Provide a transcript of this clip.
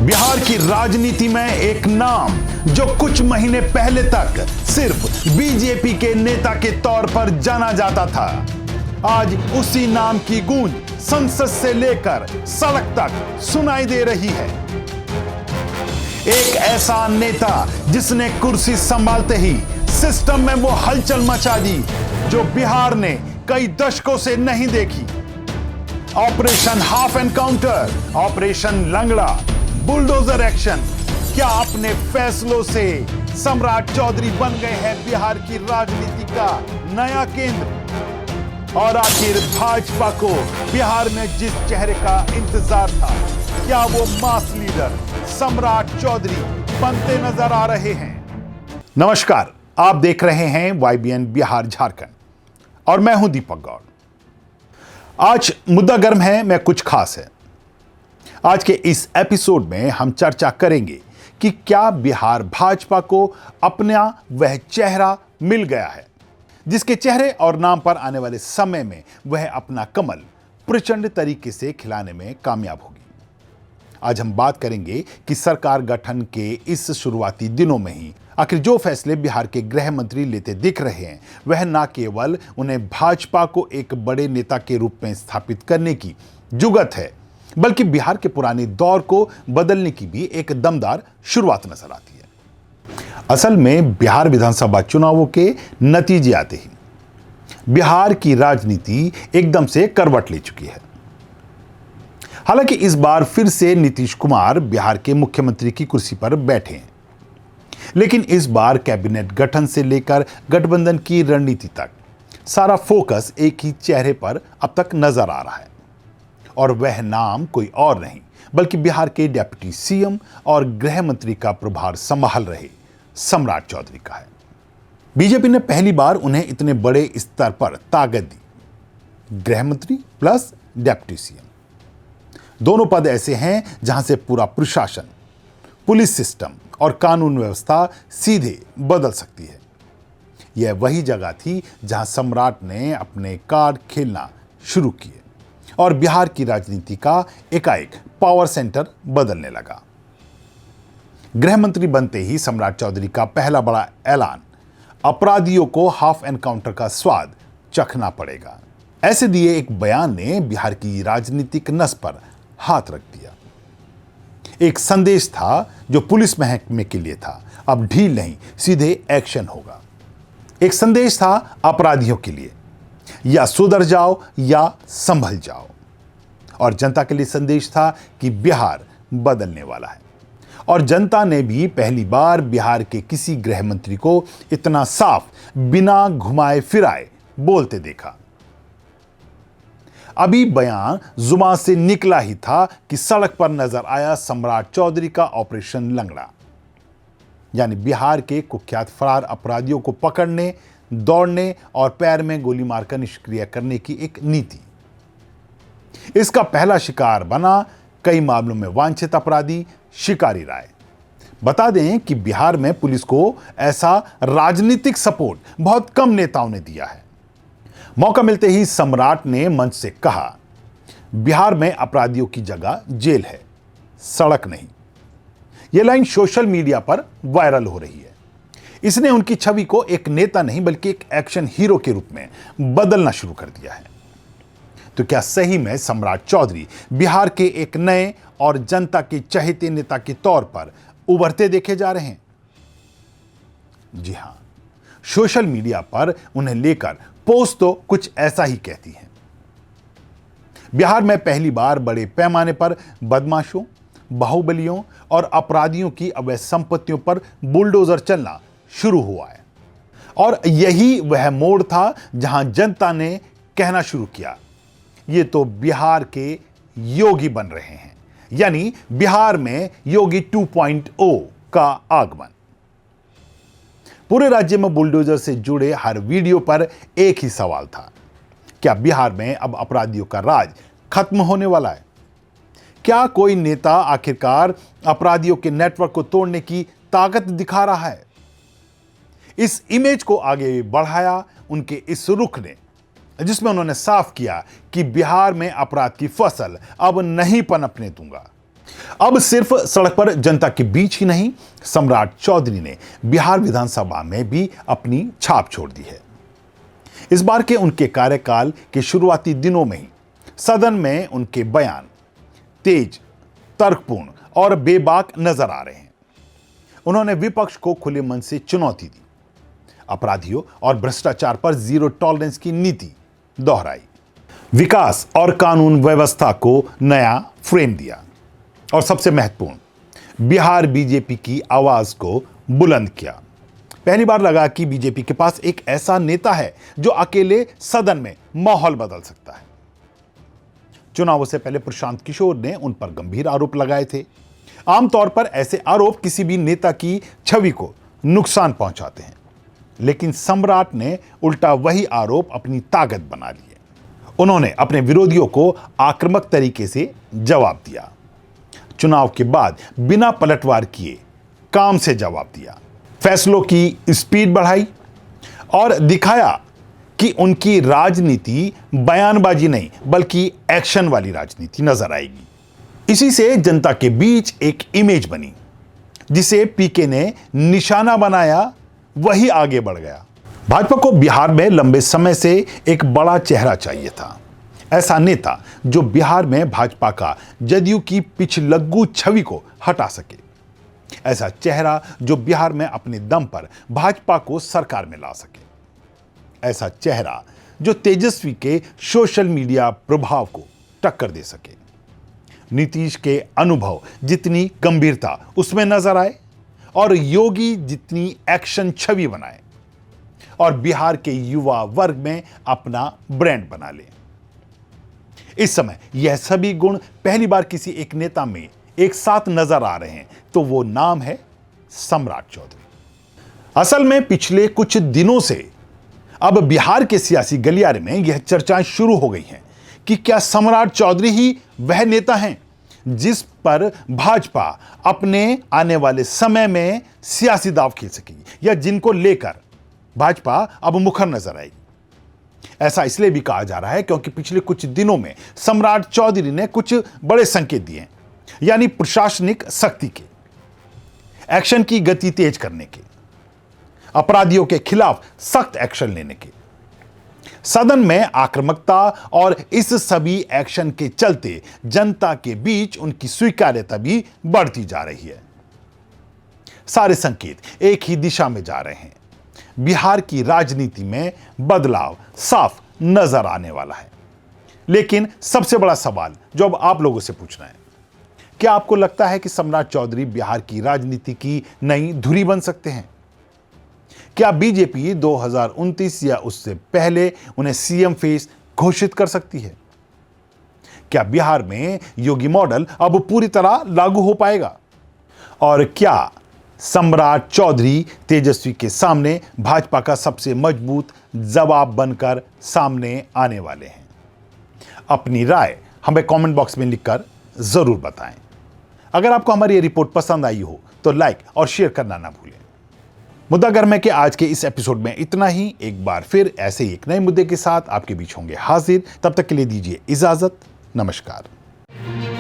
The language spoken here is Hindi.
बिहार की राजनीति में एक नाम जो कुछ महीने पहले तक सिर्फ बीजेपी के नेता के तौर पर जाना जाता था, आज उसी नाम की गूंज संसद से लेकर सड़क तक सुनाई दे रही है। एक ऐसा नेता जिसने कुर्सी संभालते ही सिस्टम में वो हलचल मचा दी जो बिहार ने कई दशकों से नहीं देखी। ऑपरेशन हाफ एनकाउंटर, ऑपरेशन लंगड़ा, बुलडोजर एक्शन, क्या अपने फैसलों से सम्राट चौधरी बन गए हैं बिहार की राजनीति का नया केंद्र? और आखिर भाजपा को बिहार में जिस चेहरे का इंतजार था, क्या वो मास लीडर सम्राट चौधरी बनते नजर आ रहे हैं? नमस्कार, आप देख रहे हैं YBN बिहार झारखंड और मैं हूं दीपक गौड़। आज मुद्दा गर्म है, मैं कुछ खास है। आज के इस एपिसोड में हम चर्चा करेंगे कि क्या बिहार भाजपा को अपना वह चेहरा मिल गया है जिसके चेहरे और नाम पर आने वाले समय में वह अपना कमल प्रचंड तरीके से खिलाने में कामयाब होगी। आज हम बात करेंगे कि सरकार गठन के इस शुरुआती दिनों में ही आखिर जो फैसले बिहार के गृह मंत्री लेते दिख रहे हैं, वह न केवल उन्हें भाजपा को एक बड़े नेता के रूप में स्थापित करने की जुगत है, बल्कि बिहार के पुराने दौर को बदलने की भी एक दमदार शुरुआत नजर आती है। असल में बिहार विधानसभा चुनावों के नतीजे आते ही बिहार की राजनीति एकदम से करवट ले चुकी है। हालांकि इस बार फिर से नीतीश कुमार बिहार के मुख्यमंत्री की कुर्सी पर बैठे हैं, लेकिन इस बार कैबिनेट गठन से लेकर गठबंधन की रणनीति तक सारा फोकस एक ही चेहरे पर अब तक नजर आ रहा है, और वह नाम कोई और नहीं बल्कि बिहार के डिप्टी सीएम और गृह मंत्री का प्रभार संभाल रहे सम्राट चौधरी का है। बीजेपी ने पहली बार उन्हें इतने बड़े स्तर पर ताकत दी। गृह मंत्री प्लस डिप्टी सीएम, दोनों पद ऐसे हैं जहां से पूरा प्रशासन, पुलिस सिस्टम और कानून व्यवस्था सीधे बदल सकती है। यह वही जगह थी जहां सम्राट ने अपने कार्ड खेलना शुरू किए और बिहार की राजनीति का एकाएक पावर सेंटर बदलने लगा। गृह मंत्री बनते ही सम्राट चौधरी का पहला बड़ा ऐलान, अपराधियों को हाफ एनकाउंटर का स्वाद चखना पड़ेगा, ऐसे दिए एक बयान ने बिहार की राजनीतिक नस पर हाथ रख दिया। एक संदेश था जो पुलिस महकमे के लिए था, अब ढील नहीं सीधे एक्शन होगा। एक संदेश था अपराधियों के लिए, या सुधर जाओ या संभल जाओ। और जनता के लिए संदेश था कि बिहार बदलने वाला है। और जनता ने भी पहली बार बिहार के किसी गृह मंत्री को इतना साफ बिना घुमाए फिराए बोलते देखा। अभी बयान जुबान से निकला ही था कि सड़क पर नजर आया सम्राट चौधरी का ऑपरेशन लंगड़ा, यानी बिहार के कुख्यात फरार अपराधियों को पकड़ने, दौड़ने और पैर में गोली मारकर निष्क्रिय करने की एक नीति। इसका पहला शिकार बना कई मामलों में वांछित अपराधी शिकारी राय। बता दें कि बिहार में पुलिस को ऐसा राजनीतिक सपोर्ट बहुत कम नेताओं ने दिया है। मौका मिलते ही सम्राट ने मंच से कहा, बिहार में अपराधियों की जगह जेल है, सड़क नहीं। यह लाइन सोशल मीडिया पर वायरल हो रही है। इसने उनकी छवि को एक नेता नहीं बल्कि एक एक्शन हीरो के रूप में बदलना शुरू कर दिया है। तो क्या सही में सम्राट चौधरी बिहार के एक नए और जनता के चहेते नेता के तौर पर उभरते देखे जा रहे हैं? जी हां, सोशल मीडिया पर उन्हें लेकर पोस्ट तो कुछ ऐसा ही कहती है। बिहार में पहली बार बड़े पैमाने पर बदमाशों, बाहुबलियों और अपराधियों की अवैध संपत्तियों पर बुलडोजर चलना शुरू हुआ है। और यही वह मोड़ था जहां जनता ने कहना शुरू किया, ये तो बिहार के योगी बन रहे हैं, यानी बिहार में योगी 2.0 का आगमन। पूरे राज्य में बुलडोजर से जुड़े हर वीडियो पर एक ही सवाल था, क्या बिहार में अब अपराधियों का राज खत्म होने वाला है? क्या कोई नेता आखिरकार अपराधियों के नेटवर्क को तोड़ने की ताकत दिखा रहा है? इस इमेज को आगे बढ़ाया उनके इस रुख ने, जिसमें उन्होंने साफ किया कि बिहार में अपराध की फसल अब नहीं पनपने दूंगा। अब सिर्फ सड़क पर जनता के बीच ही नहीं, सम्राट चौधरी ने बिहार विधानसभा में भी अपनी छाप छोड़ दी है। इस बार के उनके कार्यकाल के शुरुआती दिनों में ही सदन में उनके बयान तेज, तर्कपूर्ण और बेबाक नजर आ रहे हैं। उन्होंने विपक्ष को खुले मन से चुनौती दी, अपराधियों और भ्रष्टाचार पर जीरो टॉलरेंस की नीति दोहराई, विकास और कानून व्यवस्था को नया फ्रेम दिया और सबसे महत्वपूर्ण, बिहार बीजेपी की आवाज को बुलंद किया। पहली बार लगा कि बीजेपी के पास एक ऐसा नेता है जो अकेले सदन में माहौल बदल सकता है। चुनावों से पहले प्रशांत किशोर ने उन पर गंभीर आरोप लगाए थे। आमतौर पर ऐसे आरोप किसी भी नेता की छवि को नुकसान पहुंचाते हैं, लेकिन सम्राट ने उल्टा वही आरोप अपनी ताकत बना लिए। उन्होंने अपने विरोधियों को आक्रामक तरीके से जवाब दिया, चुनाव के बाद बिना पलटवार किए काम से जवाब दिया, फैसलों की स्पीड बढ़ाई और दिखाया कि उनकी राजनीति बयानबाजी नहीं बल्कि एक्शन वाली राजनीति नजर आएगी। इसी से जनता के बीच एक इमेज बनी, जिसे पीके ने निशाना बनाया, वही आगे बढ़ गया। भाजपा को बिहार में लंबे समय से एक बड़ा चेहरा चाहिए था, ऐसा नेता जो बिहार में भाजपा का जदयू की पिछलग्गू छवि को हटा सके, ऐसा चेहरा जो बिहार में अपने दम पर भाजपा को सरकार में ला सके, ऐसा चेहरा जो तेजस्वी के सोशल मीडिया प्रभाव को टक्कर दे सके। नीतीश के अनुभव जितनी गंभीरता उसमें नजर आए और योगी जितनी एक्शन छवि बनाए और बिहार के युवा वर्ग में अपना ब्रांड बना ले। इस समय यह सभी गुण पहली बार किसी एक नेता में एक साथ नजर आ रहे हैं, तो वो नाम है सम्राट चौधरी। असल में पिछले कुछ दिनों से अब बिहार के सियासी गलियारे में यह चर्चाएं शुरू हो गई हैं कि क्या सम्राट चौधरी ही वह नेता हैं जिस पर भाजपा अपने आने वाले समय में सियासी दांव खेल सकेगी, या जिनको लेकर भाजपा अब मुखर नजर आएगी। ऐसा इसलिए भी कहा जा रहा है क्योंकि पिछले कुछ दिनों में सम्राट चौधरी ने कुछ बड़े संकेत दिए, यानी प्रशासनिक सख्ती के, एक्शन की गति तेज करने के, अपराधियों के खिलाफ सख्त एक्शन लेने के, सदन में आक्रामकता और इस सभी एक्शन के चलते जनता के बीच उनकी स्वीकार्यता भी बढ़ती जा रही है। सारे संकेत एक ही दिशा में जा रहे हैं। बिहार की राजनीति में बदलाव साफ नजर आने वाला है। लेकिन सबसे बड़ा सवाल जो अब आप लोगों से पूछना है, क्या आपको लगता है कि सम्राट चौधरी बिहार की राजनीति की नई धुरी बन सकते हैं? क्या बीजेपी 2029 या उससे पहले उन्हें सीएम फेस घोषित कर सकती है? क्या बिहार में योगी मॉडल अब पूरी तरह लागू हो पाएगा? और क्या सम्राट चौधरी तेजस्वी के सामने भाजपा का सबसे मजबूत जवाब बनकर सामने आने वाले हैं? अपनी राय हमें कमेंट बॉक्स में लिखकर जरूर बताएं। अगर आपको हमारी ये रिपोर्ट पसंद आई हो तो लाइक और शेयर करना ना भूलें। मुद्दा गर्म है कि आज के इस एपिसोड में इतना ही। एक बार फिर ऐसे ही एक नए मुद्दे के साथ आपके बीच होंगे हाजिर। तब तक के लिए दीजिए इजाजत। नमस्कार।